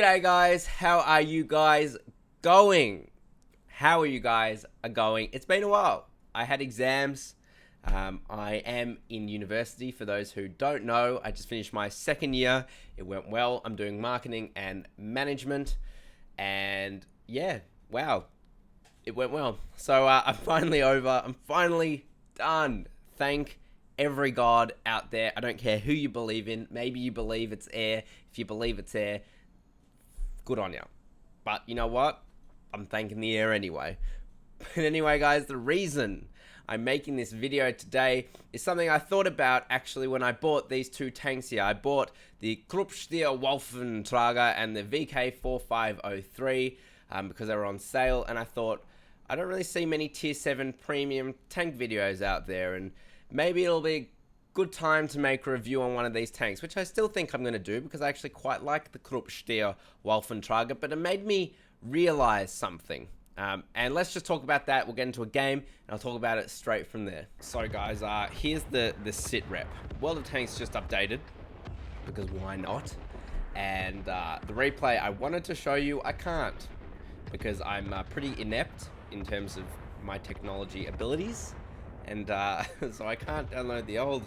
G'day guys, how are you guys going? How are you guys going? It's been a while. I had exams. I am in university. For those who don't know, I just finished my second year. It went well. I'm doing marketing and management. And yeah, wow, it went well. So I'm finally over. I'm finally done. Thank every god out there. I don't care who you believe in. Maybe you believe it's air. If you believe it's air, good on you. But you know what? I'm thanking the air anyway. But anyway, guys, the reason I'm making this video today is something I thought about actually when I bought these two tanks here. I bought the Kruppstier Wolfentrager and the VK4503 because they were on sale, and I thought, I don't really see many tier 7 premium tank videos out there, and maybe it'll be a good time to make a review on one of these tanks, which I still think I'm going to do because I actually quite like the Kruppstier Wolfentrager, but it made me realize something. And let's just talk about that. We'll get into a game, and I'll talk about it straight from there. So guys, here's the sit rep. World of Tanks just updated, because why not? And the replay I wanted to show you, I can't, because I'm pretty inept in terms of my technology abilities. And so I can't download the old,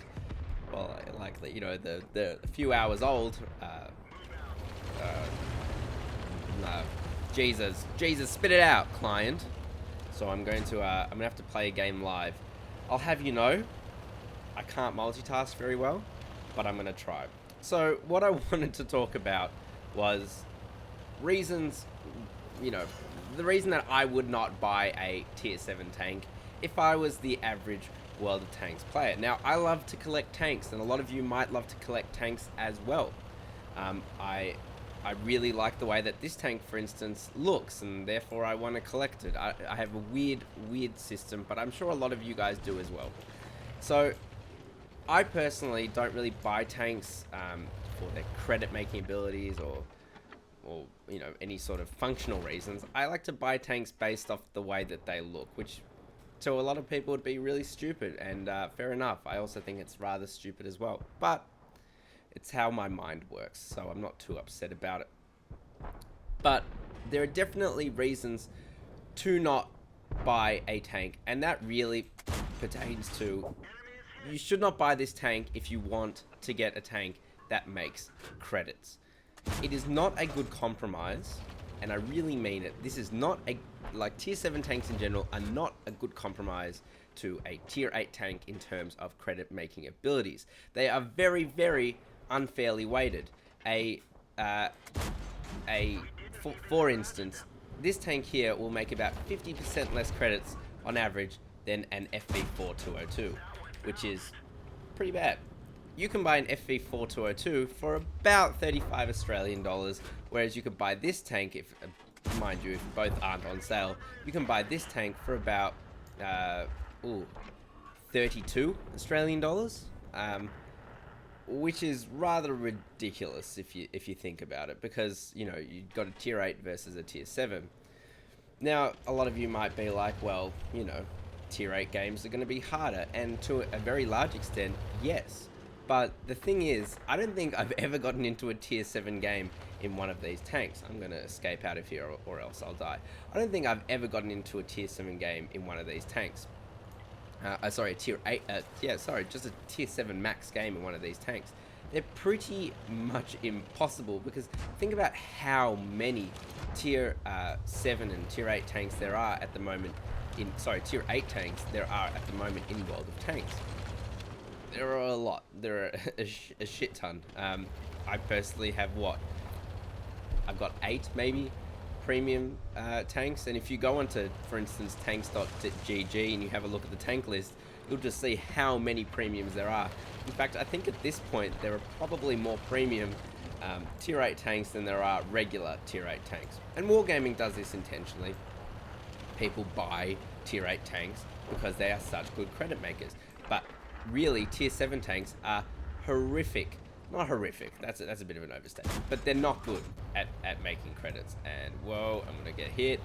well, like, you know, the few hours old, Jesus, spit it out, client. So I'm gonna have to play a game live. I'll have you know, I can't multitask very well, but I'm gonna try. So what I wanted to talk about was reasons, you know, the reason that I would not buy a tier 7 tank if I was the average World of Tanks player. Now, I love to collect tanks, and a lot of you might love to collect tanks as well. I really like the way that this tank, for instance, looks, and therefore I want to collect it. I have a weird system, but I'm sure a lot of you guys do as well. So, I personally don't really buy tanks for their credit-making abilities or you know, any sort of functional reasons. I like to buy tanks based off the way that they look, which to a lot of people would be really stupid, and fair enough. I also think it's rather stupid as well, but it's how my mind works, so I'm not too upset about it. But there are definitely reasons to not buy a tank, and that really pertains to, you should not buy this tank if you want to get a tank that makes credits. It is not a good compromise, and I really mean it. This is not a, like, tier 7 tanks in general are not a good compromise to a tier 8 tank in terms of credit making abilities. They are very unfairly weighted. For instance, this tank here will make about 50% less credits on average than an FV4202, which is pretty bad. You can buy an FV4202 for about 35 Australian dollars, whereas you could buy this tank, if, mind you, if both aren't on sale, you can buy this tank for about 32 Australian dollars, which is rather ridiculous if you think about it, because, you know, you've got a tier 8 versus a tier 7. Now, a lot of you might be like, well, you know, tier 8 games are going to be harder, and to a very large extent, yes. But the thing is, I don't think I've ever gotten into a tier 7 game in one of these tanks. I'm going to escape out of here or else I'll die. I don't think I've ever gotten into a tier 7 game in one of these tanks. Sorry, a tier 8, just a tier 7 max game in one of these tanks. They're pretty much impossible, because think about how many tier 7 and tier 8 tanks there are at the moment tier 8 tanks there are at the moment in World of Tanks. There are a lot. There are a shit ton. I personally have I've got 8 maybe premium tanks, and if you go onto, for instance, tanks.gg and you have a look at the tank list, you'll just see how many premiums there are. In fact, I think at this point there are probably more premium tier 8 tanks than there are regular tier 8 tanks. And Wargaming does this intentionally. People buy tier 8 tanks because they are such good credit makers. But really, tier 7 tanks are horrific. Not horrific, that's a bit of an overstatement, but they're not good at making credits. And whoa, I'm gonna get hit.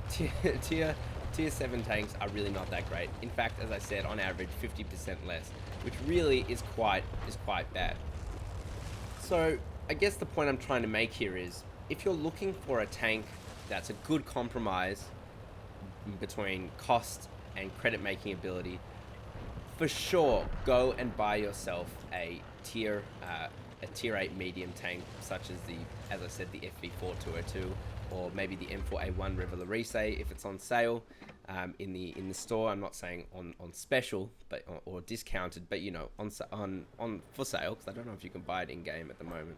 Tier 7 tanks are really not that great. In fact, as I said, on average 50% less, which really is quite bad. So I guess the point I'm trying to make here is, if you're looking for a tank that's a good compromise between cost and credit making ability, for sure, go and buy yourself a tier 8 medium tank, such as as I said, the FV4202, or maybe the M4A1 Reveille if it's on sale in the store. I'm not saying on special, but or discounted, but you know, on for sale, because I don't know if you can buy it in game at the moment.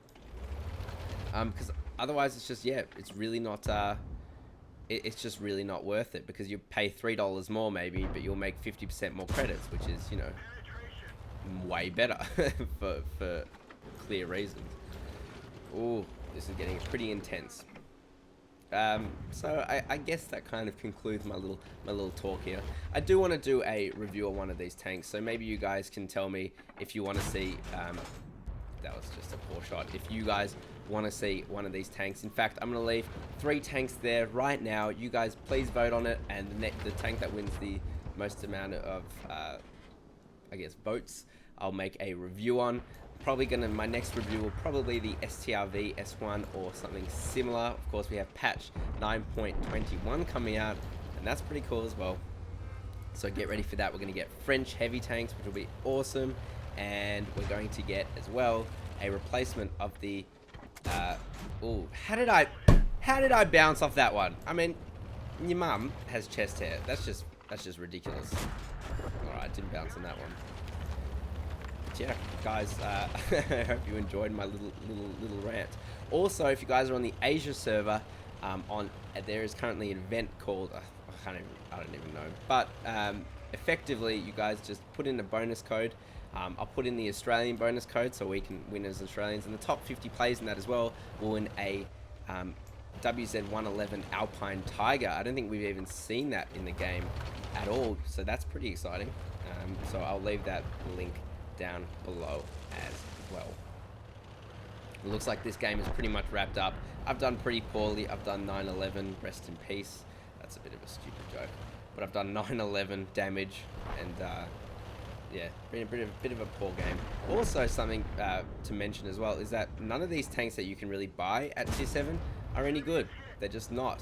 Because otherwise, it's just, yeah, it's really not. It's just really not worth it, because you pay $3 more maybe, but you'll make 50% more credits, which is, you know, way better for clear reasons. Ooh, this is getting pretty intense. So I guess that kind of concludes my little talk here. I do want to do a review of one of these tanks, so maybe you guys can tell me if you want to see. That was just a poor shot. If you guys want to see one of these tanks, in fact, I'm going to leave 3 tanks there right now. You guys please vote on it, and the tank that wins the most amount of, I guess, votes, I'll make a review on. My next review will probably be the STRV S1 or something similar. Of course, we have patch 9.21 coming out, and that's pretty cool as well. So get ready for that. We're going to get French heavy tanks, which will be awesome. And we're going to get as well a replacement of the ooh, how did I bounce off that one? I mean, your mum has chest hair. That's just ridiculous. Alright, didn't bounce on that one. But yeah, guys, I hope you enjoyed my little rant. Also, if you guys are on the Asia server, there is currently an event called I don't even know, but effectively you guys just put in a bonus code. I'll put in the Australian bonus code so we can win as Australians, and the top 50 players in that as well will win a WZ111 Alpine Tiger. I don't think we've even seen that in the game at all, so that's pretty exciting. So I'll leave that link down below as well. It looks like this game is pretty much wrapped up. I've done pretty poorly. I've done 911, rest in peace. That's a bit of a stupid joke, but I've done 911 damage, and yeah, been a bit of a poor game. Also, something to mention as well is that none of these tanks that you can really buy at tier 7 are any good. They're just not.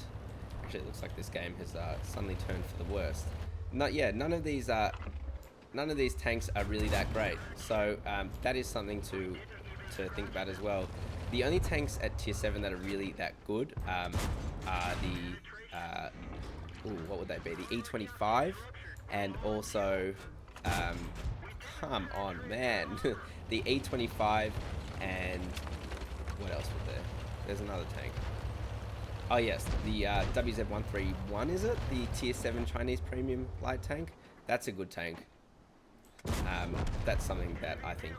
Actually, it looks like this game has suddenly turned for the worst. None of these tanks are really that great. So that is something to think about as well. The only tanks at tier 7 that are really that good are the what would they be? The E25, and also come on, man. The E25, and what else was there? There's another tank. Oh yes, the WZ131, is it? The tier 7 Chinese premium light tank? That's a good tank. That's something that I think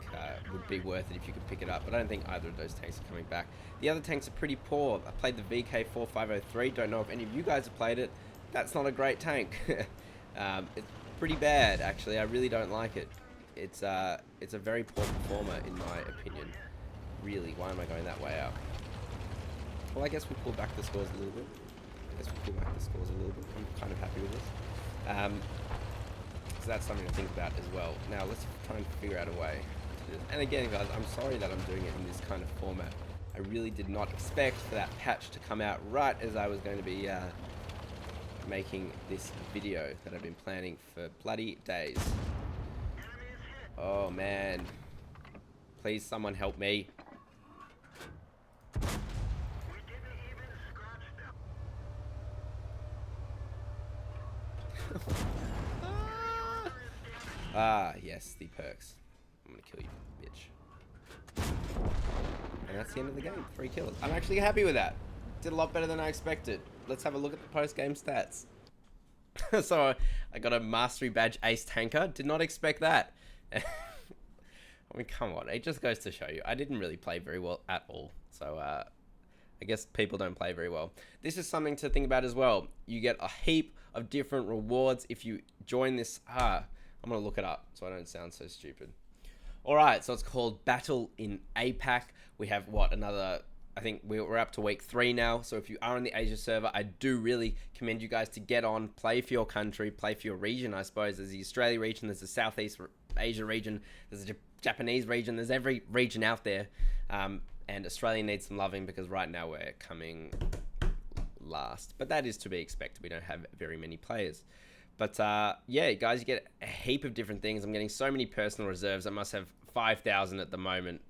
would be worth it if you could pick it up, but I don't think either of those tanks are coming back. The other tanks are pretty poor. I played the VK4503, don't know if any of you guys have played it. That's not a great tank. It's pretty bad, actually. I really don't like it. It's a very poor performer in my opinion. Really, why am I going that way out? Well, I guess we pull back the scores a little bit. I'm kind of happy with this. So that's something to think about as well. Now let's try and figure out a way to do this. And again, guys, I'm sorry that I'm doing it in this kind of format. I really did not expect for that patch to come out right as I was going to be making this video that I've been planning for bloody days. Oh man, please someone help me. Yes, the perks. I'm gonna kill you, bitch. And that's the end of the game. 3 kills. I'm actually happy with that. Did a lot better than I expected. Let's have a look at the post-game stats. So, I got a Mastery Badge Ace Tanker. Did not expect that. I mean, come on. It just goes to show you. I didn't really play very well at all. So, I guess people don't play very well. This is something to think about as well. You get a heap of different rewards if you join this. I'm going to look it up so I don't sound so stupid. Alright, so it's called Battle in APAC. We have, I think we're up to week 3 now. So if you are on the Asia server, I do really commend you guys to get on, play for your country, play for your region, I suppose. There's the Australia region, there's the Southeast Asia region, there's the Japanese region, there's every region out there. And Australia needs some loving because right now we're coming last. But that is to be expected. We don't have very many players. But yeah, guys, you get a heap of different things. I'm getting so many personal reserves. I must have 5,000 at the moment,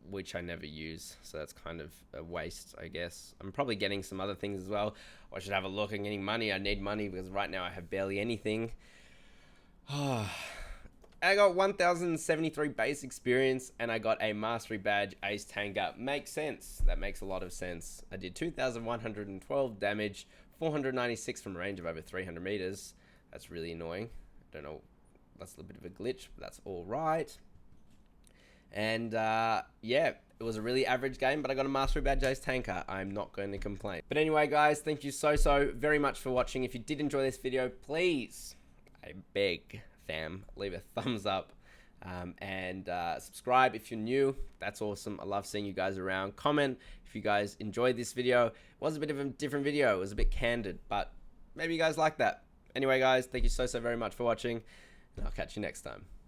which I never use. So that's kind of a waste, I guess. I'm probably getting some other things as well. I should have a look at getting money. I need money because right now I have barely anything. I got 1,073 base experience and I got a mastery badge ace tanker. Makes sense. That makes a lot of sense. I did 2,112 damage, 496 from range of over 300 meters. That's really annoying. I don't know. That's a little bit of a glitch, but that's all right. And yeah, it was a really average game, but I got a mastery badge ace tanker. I'm not going to complain. But anyway, guys, thank you so very much for watching. If you did enjoy this video, please, I beg, fam, leave a thumbs up and subscribe if you're new. That's awesome. I love seeing you guys around. Comment if you guys enjoyed this video. It was a bit of a different video. It was a bit candid, but maybe you guys like that. Anyway, guys, thank you so very much for watching, and I'll catch you next time.